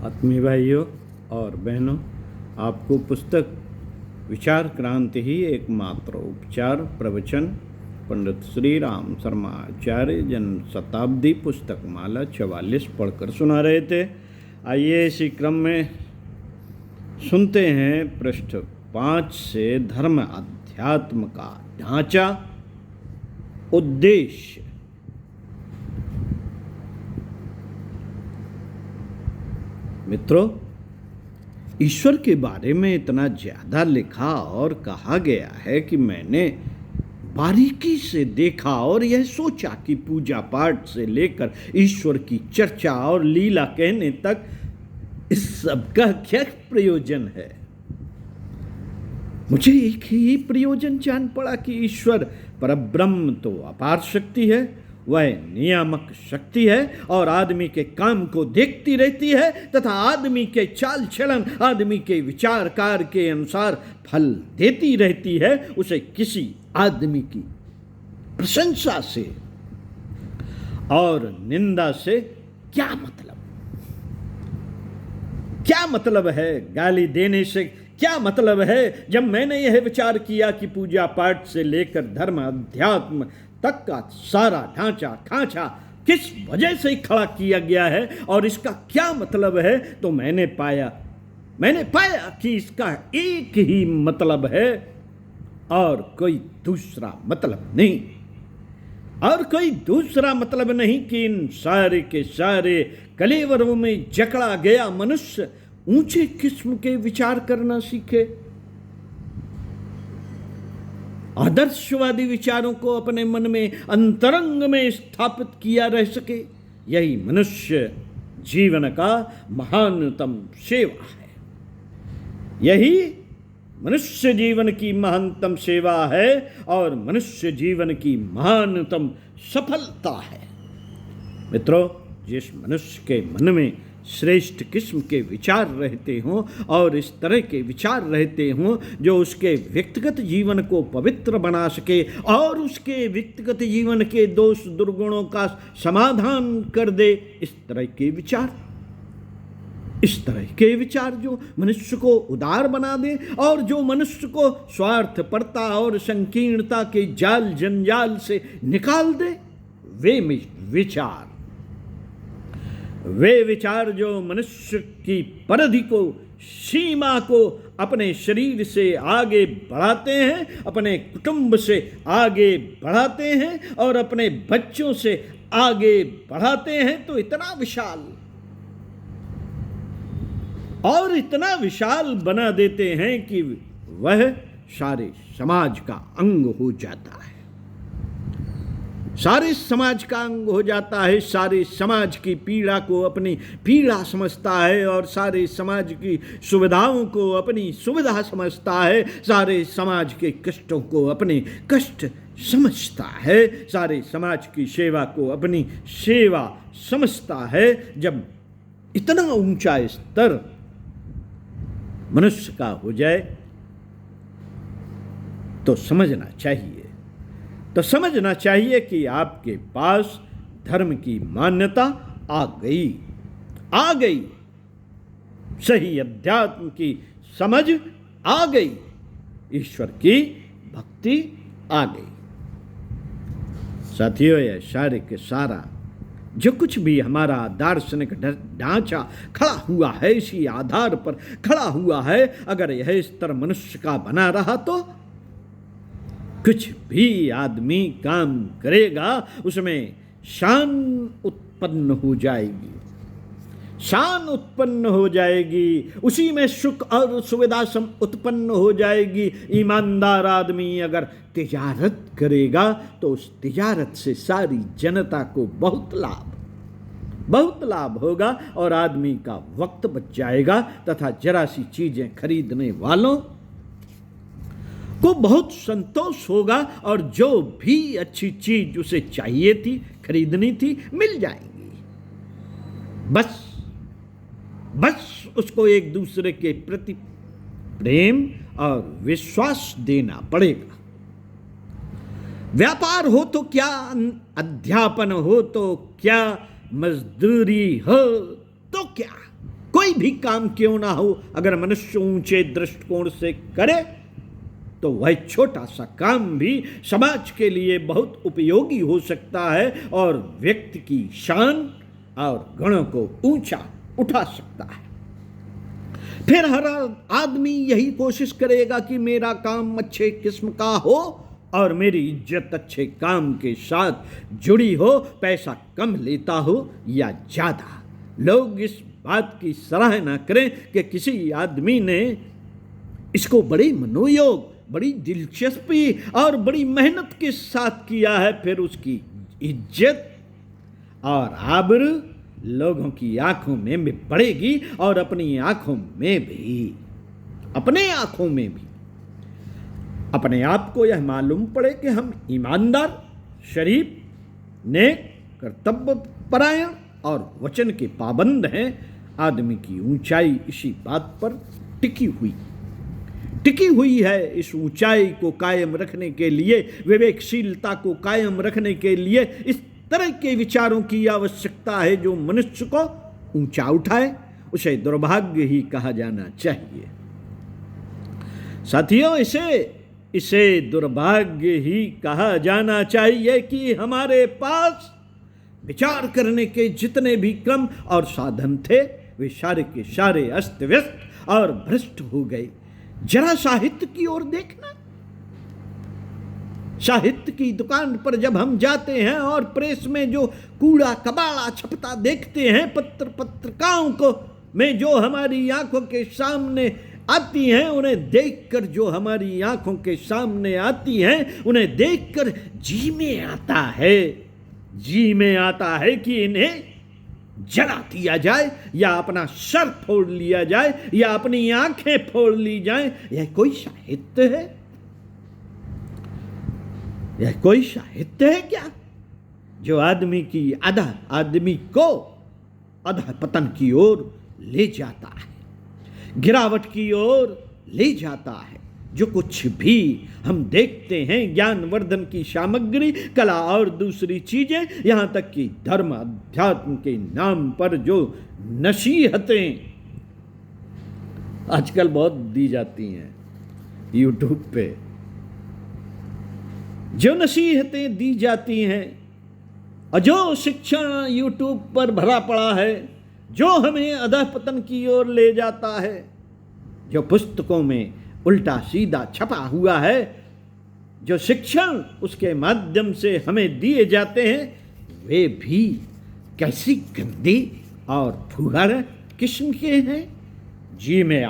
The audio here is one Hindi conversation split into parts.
आत्मीय भाइयों और बहनों, आपको पुस्तक विचार क्रांति ही एकमात्र उपचार प्रवचन पंडित श्री राम शर्मा आचार्य जन्म शताब्दी पुस्तक माला 44 पढ़कर सुना रहे थे। आइए इसी क्रम में सुनते हैं पृष्ठ 5 से धर्म अध्यात्म का ढांचा, उद्देश्य। मित्रों, ईश्वर के बारे में इतना ज़्यादा लिखा और कहा गया है कि मैंने बारीकी से देखा और यह सोचा कि पूजा पाठ से लेकर ईश्वर की चर्चा और लीला कहने तक इस सब का क्या प्रयोजन है। मुझे एक ही प्रयोजन जान पड़ा कि ईश्वर परब्रह्म तो अपार शक्ति है, वह नियामक शक्ति है और आदमी के काम को देखती रहती है तथा आदमी के चाल चलन, आदमी के विचार कार्य के अनुसार फल देती रहती है। उसे किसी आदमी की प्रशंसा से और निंदा से क्या मतलब है, गाली देने से क्या मतलब है। जब मैंने यह विचार किया कि पूजा पाठ से लेकर धर्म अध्यात्म तक का सारा ढांचा खांचा किस वजह से खड़ा किया गया है और इसका क्या मतलब है, तो मैंने पाया कि इसका एक ही मतलब है और कोई दूसरा मतलब नहीं कि इन सारे के सारे कलेवरों में जकड़ा गया मनुष्य ऊंचे किस्म के विचार करना सीखे, आदर्शवादी विचारों को अपने मन में अंतरंग में स्थापित किया रह सके। यही मनुष्य जीवन का महानतम सेवा है, यही मनुष्य जीवन की महानतम सेवा है और मनुष्य जीवन की महानतम सफलता है। मित्रों, जिस मनुष्य के मन में श्रेष्ठ किस्म के विचार रहते हों और इस तरह के विचार रहते हों जो उसके व्यक्तिगत जीवन को पवित्र बना सके और उसके व्यक्तिगत जीवन के दोष दुर्गुणों का समाधान कर दे, इस तरह के विचार जो मनुष्य को उदार बना दे और जो मनुष्य को स्वार्थपरता और संकीर्णता के जाल जंजाल से निकाल दे, वे विचार जो मनुष्य की परिधि को, सीमा को अपने शरीर से आगे बढ़ाते हैं, अपने कुटुंब से आगे बढ़ाते हैं और अपने बच्चों से आगे बढ़ाते हैं, तो इतना विशाल बना देते हैं कि वह सारे समाज का अंग हो जाता है, सारे समाज का अंग हो जाता है, सारे समाज की पीड़ा को अपनी पीड़ा समझता है और सारे समाज की सुविधाओं को अपनी सुविधा समझता है, सारे समाज के कष्टों को अपने कष्ट समझता है, सारे समाज की सेवा को अपनी सेवा समझता है। जब इतना ऊंचा स्तर मनुष्य का हो जाए तो समझना चाहिए कि आपके पास धर्म की मान्यता आ गई, सही अध्यात्म की समझ आ गई, ईश्वर की भक्ति आ गई। साथियों, यह सारे के सारा जो कुछ भी हमारा दार्शनिक ढांचा खड़ा हुआ है, इसी आधार पर खड़ा हुआ है। अगर यह स्तर मनुष्य का बना रहा तो कुछ भी आदमी काम करेगा उसमें शान उत्पन्न हो जाएगी, उसी में सुख और सुविधा उत्पन्न हो जाएगी। ईमानदार आदमी अगर तिजारत करेगा तो उस तिजारत से सारी जनता को बहुत लाभ होगा और आदमी का वक्त बच जाएगा तथा जरा सी चीजें खरीदने वालों को बहुत संतोष होगा और जो भी अच्छी चीज उसे चाहिए थी, खरीदनी थी, मिल जाएंगी। बस उसको एक दूसरे के प्रति प्रेम और विश्वास देना पड़ेगा। व्यापार हो तो क्या, अध्यापन हो तो क्या, मजदूरी हो तो क्या, कोई भी काम क्यों ना हो, अगर मनुष्य ऊंचे दृष्टिकोण से करे तो वह छोटा सा काम भी समाज के लिए बहुत उपयोगी हो सकता है और व्यक्ति की शान और गुणों को ऊंचा उठा सकता है। फिर हर आदमी यही कोशिश करेगा कि मेरा काम अच्छे किस्म का हो और मेरी इज्जत अच्छे काम के साथ जुड़ी हो, पैसा कम लेता हो या ज़्यादा। लोग इस बात की सराहना करें कि किसी आदमी ने इसको बड़े मनोयोग, बड़ी दिलचस्पी और बड़ी मेहनत के साथ किया है, फिर उसकी इज्जत और आबरू लोगों की आंखों में भी बढ़ेगी और अपनी आंखों में भी, अपने आंखों में भी अपने आप को यह मालूम पड़े कि हम ईमानदार, शरीफ, नेक, कर्तव्य परायण और वचन के पाबंद हैं। आदमी की ऊंचाई इसी बात पर टिकी हुई है। इस ऊंचाई को कायम रखने के लिए, विवेकशीलता को कायम रखने के लिए इस तरह के विचारों की आवश्यकता है जो मनुष्य को ऊंचा उठाए। उसे दुर्भाग्य ही कहा जाना चाहिए। साथियों, इसे दुर्भाग्य ही कहा जाना चाहिए कि हमारे पास विचार करने के जितने भी क्रम और साधन थे वे सारे के सारे अस्त व्यस्त और भ्रष्ट हो गए। जरा साहित्य की ओर देखना। साहित्य की दुकान पर जब हम जाते हैं और प्रेस में जो कूड़ा कबाड़ा छपता देखते हैं, पत्रिकाओं को में जो हमारी आंखों के सामने आती हैं, उन्हें देखकर जो हमारी आंखों के सामने आती हैं, उन्हें देखकर जी में आता है कि इन्हें जला दिया जाए या अपना सर फोड़ लिया जाए या अपनी आंखें फोड़ ली जाए। यह कोई साहित्य है? यह कोई साहित्य है क्या, जो आदमी को अधः पतन की ओर ले जाता है, गिरावट की ओर ले जाता है। जो कुछ भी हम देखते हैं, ज्ञानवर्धन की सामग्री, कला और दूसरी चीजें, यहाँ तक कि धर्म अध्यात्म के नाम पर जो नसीहतें आजकल बहुत दी जाती हैं यूट्यूब पे, जो नसीहतें दी जाती हैं और जो शिक्षण यूट्यूब पर भरा पड़ा है, जो हमें अधःपतन की ओर ले जाता है, जो पुस्तकों में उल्टा सीधा छपा हुआ है, जो शिक्षण उसके माध्यम से हमें दिए जाते हैं, वे भी कैसी गंदे और फुहार किस्म के हैं। जी में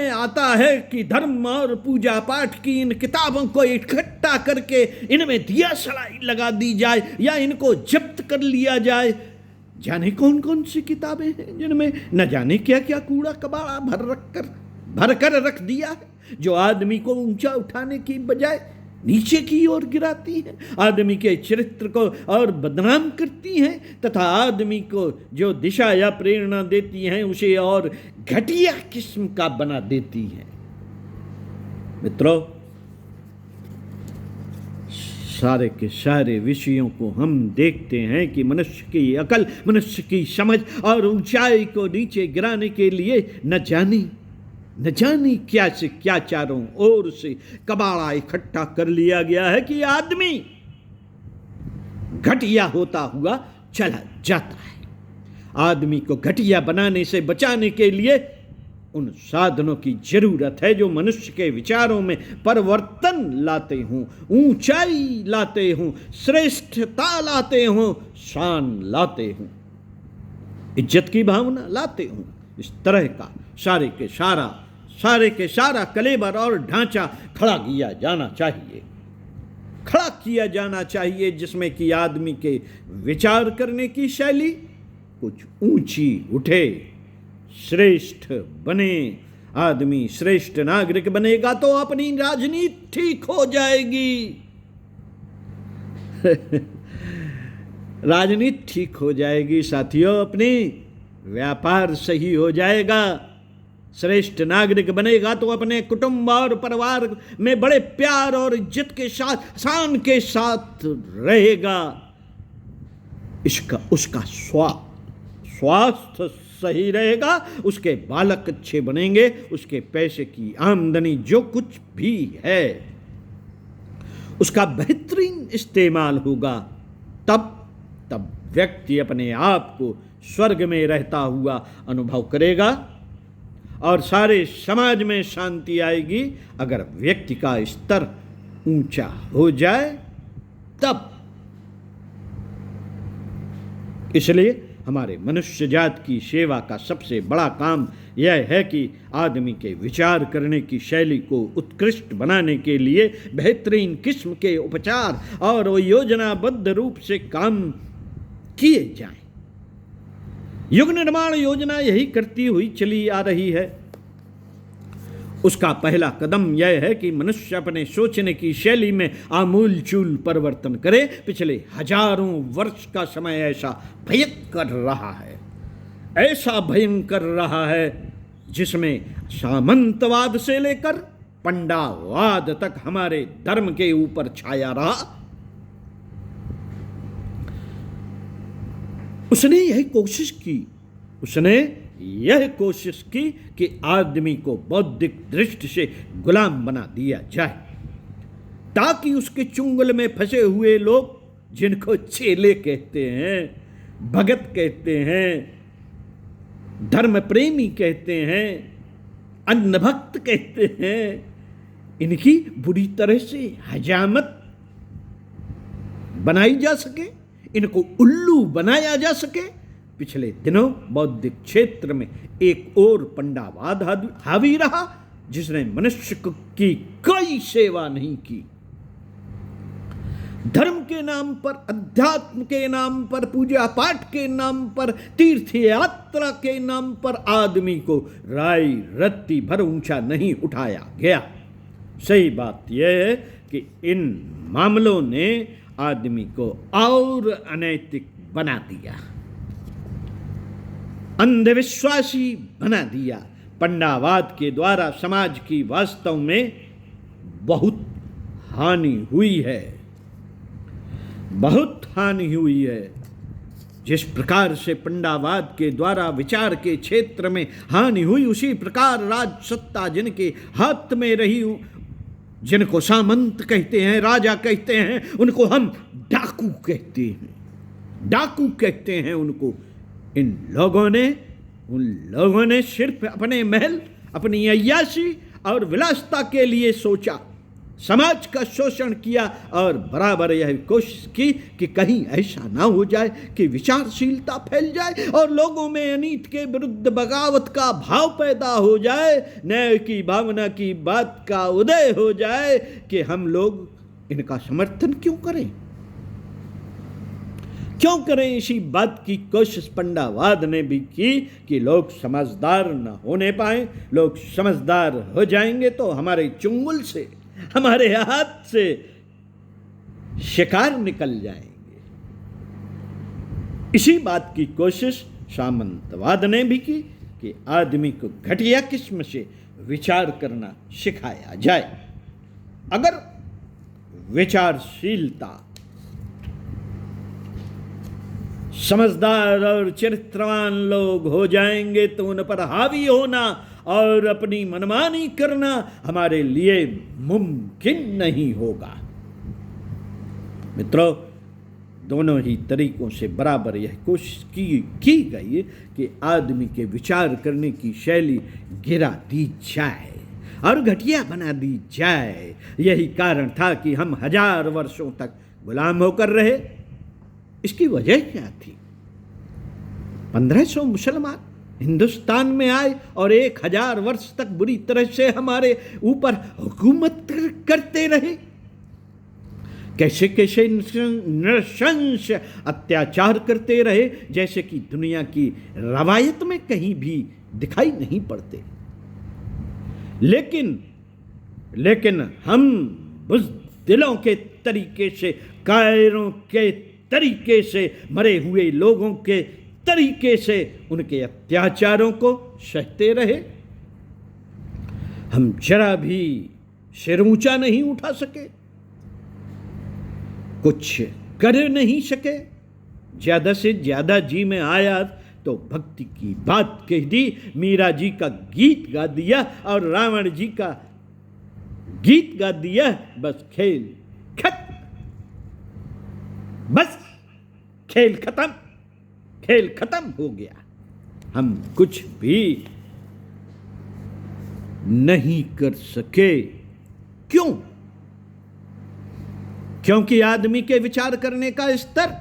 आता है कि धर्म और पूजा पाठ की इन किताबों को इकट्ठा करके इनमें दिया सलाई लगा दी जाए या इनको जब्त कर लिया जाए। जाने कौन कौन सी किताबें हैं जिनमें न जाने क्या क्या कूड़ा कबाड़ा भर कर रख दिया है, जो आदमी को ऊंचा उठाने की बजाय नीचे की ओर गिराती हैं, आदमी के चरित्र को और बदनाम करती हैं तथा आदमी को जो दिशा या प्रेरणा देती हैं उसे और घटिया किस्म का बना देती हैं। मित्रों, सारे के सारे विषयों को हम देखते हैं कि मनुष्य की अकल, मनुष्य की समझ और ऊंचाई को नीचे गिराने के लिए न जाने क्या से क्या चारों ओर से कबाड़ा इकट्ठा कर लिया गया है कि आदमी घटिया होता हुआ चला जाता है। आदमी को घटिया बनाने से बचाने के लिए उन साधनों की जरूरत है जो मनुष्य के विचारों में परिवर्तन लाते हों, ऊंचाई लाते हों, श्रेष्ठता लाते हों, शान लाते हों, इज्जत की भावना लाते हों। इस तरह का सारे के सारा कलेबर और ढांचा खड़ा किया जाना चाहिए जिसमें कि आदमी के विचार करने की शैली कुछ ऊंची उठे, श्रेष्ठ बने। आदमी श्रेष्ठ नागरिक बनेगा तो अपनी राजनीति ठीक हो जाएगी। राजनीति ठीक हो जाएगी साथियों, अपनी व्यापार सही हो जाएगा। श्रेष्ठ नागरिक बनेगा तो अपने कुटुंब और परिवार में बड़े प्यार और इज्जत के साथ, शान के साथ रहेगा। उसका स्वास्थ्य सही रहेगा, उसके बालक अच्छे बनेंगे, उसके पैसे की आमदनी जो कुछ भी है उसका बेहतरीन इस्तेमाल होगा, तब व्यक्ति अपने आप को स्वर्ग में रहता हुआ अनुभव करेगा और सारे समाज में शांति आएगी। अगर व्यक्ति का स्तर ऊंचा हो जाए तब। इसलिए हमारे मनुष्य जात की सेवा का सबसे बड़ा काम यह है कि आदमी के विचार करने की शैली को उत्कृष्ट बनाने के लिए बेहतरीन किस्म के उपचार और योजनाबद्ध रूप से काम किए जाएं। युग निर्माण योजना यही करती हुई चली आ रही है। उसका पहला कदम यह है कि मनुष्य अपने सोचने की शैली में आमूलचूल परिवर्तन करे। पिछले हजारों वर्ष का समय ऐसा भयंकर रहा है जिसमें सामंतवाद से लेकर पंडावाद तक हमारे धर्म के ऊपर छाया रहा। उसने यह कोशिश की कि आदमी को बौद्धिक दृष्टि से गुलाम बना दिया जाए, ताकि उसके चुंगल में फंसे हुए लोग, जिनको चेले कहते हैं, भगत कहते हैं, धर्म प्रेमी कहते हैं, अन्नभक्त कहते हैं, इनकी बुरी तरह से हजामत बनाई जा सके, इनको उल्लू बनाया जा सके। पिछले दिनों बौद्धिक क्षेत्र में एक और पंडावाद हावी रहा, जिसने मनुष्य की कोई सेवा नहीं की। धर्म के नाम पर, अध्यात्म के नाम पर, पूजा पाठ के नाम पर, तीर्थ यात्रा के नाम पर आदमी को राई रत्ती भर ऊंचा नहीं उठाया गया। सही बात यह है कि इन मामलों ने आदमी को और अनैतिक बना दिया, अंधविश्वासी बना दिया। पंडावाद के द्वारा समाज की वास्तव में बहुत हानि हुई है। जिस प्रकार से पंडावाद के द्वारा विचार के क्षेत्र में हानि हुई, उसी प्रकार राज सत्ता जिनके हाथ में रही, जिनको सामंत कहते हैं, राजा कहते हैं, उनको हम डाकू कहते हैं उनको। उन लोगों ने सिर्फ अपने महल, अपनी अय्याशी और विलासिता के लिए सोचा, समाज का शोषण किया और बराबर यह कोशिश की कि कहीं ऐसा ना हो जाए कि विचारशीलता फैल जाए और लोगों में अनीत के विरुद्ध बगावत का भाव पैदा हो जाए, न्याय की भावना की बात का उदय हो जाए कि हम लोग इनका समर्थन क्यों करें। इसी बात की कोशिश पंडावाद ने भी की कि लोग समझदार न होने पाए। लोग समझदार हो जाएंगे तो हमारे चुंगल से, हमारे हाथ से शिकार निकल जाएंगे। इसी बात की कोशिश सामंतवाद ने भी की कि आदमी को घटिया किस्म से विचार करना सिखाया जाए। अगर विचारशीलता, समझदार और चरित्रवान लोग हो जाएंगे तो उन पर हावी होना और अपनी मनमानी करना हमारे लिए मुमकिन नहीं होगा। मित्रों, दोनों ही तरीकों से बराबर यह कोशिश की गई कि आदमी के विचार करने की शैली गिरा दी जाए और घटिया बना दी जाए। यही कारण था कि हम 1000 वर्षों तक गुलाम होकर रहे। इसकी वजह क्या थी? 1500 मुसलमान हिंदुस्तान में आए और 1000 वर्ष तक बुरी तरह से हमारे ऊपर हुकूमत करते रहे। कैसे कैसे नृशंस अत्याचार करते रहे, जैसे कि दुनिया की रवायत में कहीं भी दिखाई नहीं पड़ते। लेकिन हम बुज़दिलों के तरीके से, कायरों के तरीके से, मरे हुए लोगों के तरीके से उनके अत्याचारों को सहते रहे। हम जरा भी सिर ऊंचा नहीं उठा सके, कुछ कर नहीं सके। ज्यादा से ज्यादा जी में आया तो भक्ति की बात कह दी, मीरा जी का गीत गा दिया और रावण जी का गीत गा दिया, बस खेल खत्म, बस खेल खत्म, खेल खत्म हो गया। हम कुछ भी नहीं कर सके। क्यों? क्योंकि आदमी के विचार करने का स्तर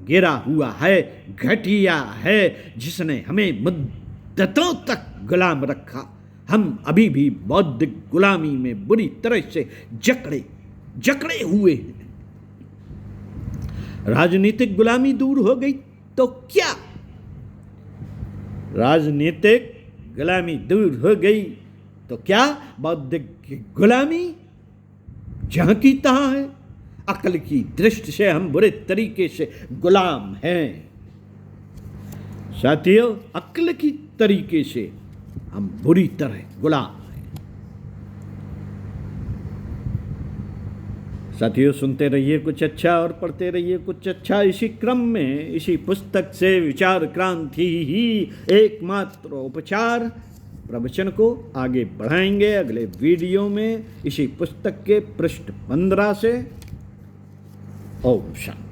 गिरा हुआ है, घटिया है, जिसने हमें मुद्दतों तक गुलाम रखा। हम अभी भी बौद्धिक गुलामी में बुरी तरह से जकड़े हुए हैं। राजनीतिक गुलामी दूर हो गई तो क्या? राजनीतिक गुलामी दूर हो गई तो क्या? बौद्धिक गुलामी जहां की तहां है। अक्ल की दृष्टि से हम बुरे तरीके से गुलाम हैं साथियों, अक्ल की तरीके से हम बुरी तरह गुलाम हैं। साथियों, सुनते रहिए कुछ अच्छा और पढ़ते रहिए कुछ अच्छा। इसी क्रम में इसी पुस्तक से विचार क्रांति ही एकमात्र उपचार प्रवचन को आगे बढ़ाएंगे अगले वीडियो में, इसी पुस्तक के पृष्ठ 15 से। ओम शांति।